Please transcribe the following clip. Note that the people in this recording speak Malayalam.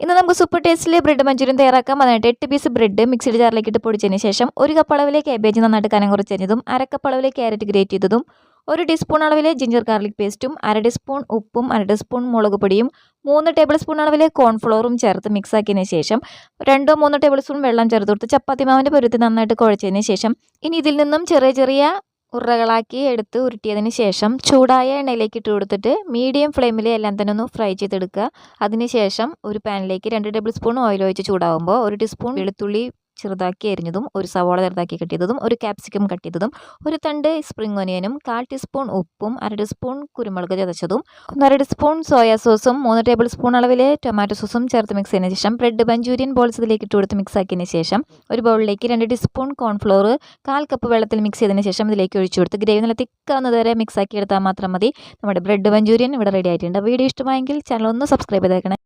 ഇന്ന് നമുക്ക് സൂപ്പർ ടേസ്റ്റിൽ ബ്രെഡ് മഞ്ചൂരിയൻ തയ്യാറാക്കാം. അതിനായിട്ട് 8 പീസ് ബ്രെഡ് മിക്സിയുടെ ജാറിലേക്ക് ഇട്ട് പൊടിച്ചതിന് ശേഷം 1 കപ്പ് അളവിലെ കാബേജ് നന്നായിട്ട് കനം കുറച്ചരിഞ്ഞതും 1/2 കപ്പ് അളവിലെ ക്യാരറ്റ് ഗ്രേറ്റ് ചെയ്തതും 1 ടീസ്പൂൺ അളവിലെ ജിഞ്ചർ ഗാർലിക് പേസ്റ്റും 1/2 ടീസ്പൂൺ ഉപ്പും 1/2 ടീസ്പൂൺ മുളക് പൊടിയും 3 ടേബിൾ സ്പൂൺ അളവിലെ കോൺഫ്ലോറും ചേർത്ത് മിക്സ് ആക്കിയതിന് ശേഷം 2-3 ടേബിൾ സ്പൂൺ വെള്ളം ചേർത്ത് കൊടുത്ത് ചപ്പാത്തി മാവിൻ്റെ പരുവത്തിൽ നന്നായിട്ട് കുഴച്ചതിന് ശേഷം ഇനി ഇതിൽ നിന്നും ചെറിയ ചെറിയ ഉരുളകളാക്കി എടുത്ത് ഉരുട്ടിയതിന് ശേഷം ചൂടായ എണ്ണയിലേക്ക് ഇട്ട് കൊടുത്തിട്ട് മീഡിയം ഫ്ലെയിമിൽ എല്ലാം തന്നെ ഒന്ന് ഫ്രൈ ചെയ്തെടുക്കുക. അതിനുശേഷം ഒരു പാനിലേക്ക് 2 ടേബിൾ സ്പൂൺ ഓയിൽ ഒഴിച്ച് ചൂടാകുമ്പോൾ 1 ടീസ്പൂൺ വെളുത്തുള്ളി ചെറുതാക്കി അരിഞ്ഞതും 1 സവാള ചെറുതാക്കി കട്ട് ചെയ്തതും 1 ക്യാപ്സിക്കം കട്ട് ചെയ്തതും 1 തണ്ട് സ്പ്രിംഗ് ഒനിയനും 1/4 ടീസ്പൂൺ ഉപ്പും 1/2 ടീസ്പൂൺ കുരുമുളക് ചതച്ചതും 1/2 ടീസ്പൂൺ സോയാ സോസും 3 ടേബിൾ സ്പൂൺ അളവിലെ ടൊമാറ്റോ സോസും ചേർത്ത് മിക്സ് ചെയ്തതിന് ശേഷം ബ്രെഡ് മഞ്ചൂരിയൻ ബോൾസ് ഇതിലേക്ക് ഇട്ട് കൊടുത്ത് മിക്സ് ആക്കിയതിന് ശേഷം ഒരു ബൗളിലേക്ക് 2 ടീസ്പൂൺ കോൺഫ്ലോർ 1/4 കപ്പ് വെള്ളത്തിൽ മിക്സ് ചെയ്തതിന് ശേഷം ഇതിലേക്ക് ഒഴിച്ചു കൊടുത്ത് ഗ്രേവി നല്ല തിക്കാവുന്നത് വരെ മിക്സ് ആക്കി എടുത്താൽ മാത്രം മതി. നമ്മുടെ ബ്രെഡ് മഞ്ചൂരിയൻ ഇവിടെ റെഡി ആയിട്ടുണ്ട്. വീഡിയോ ഇഷ്ടമായെങ്കിൽ ചാനൽ ഒന്ന് സബ്സ്ക്രൈബ് ചെയ്തേക്കണേ.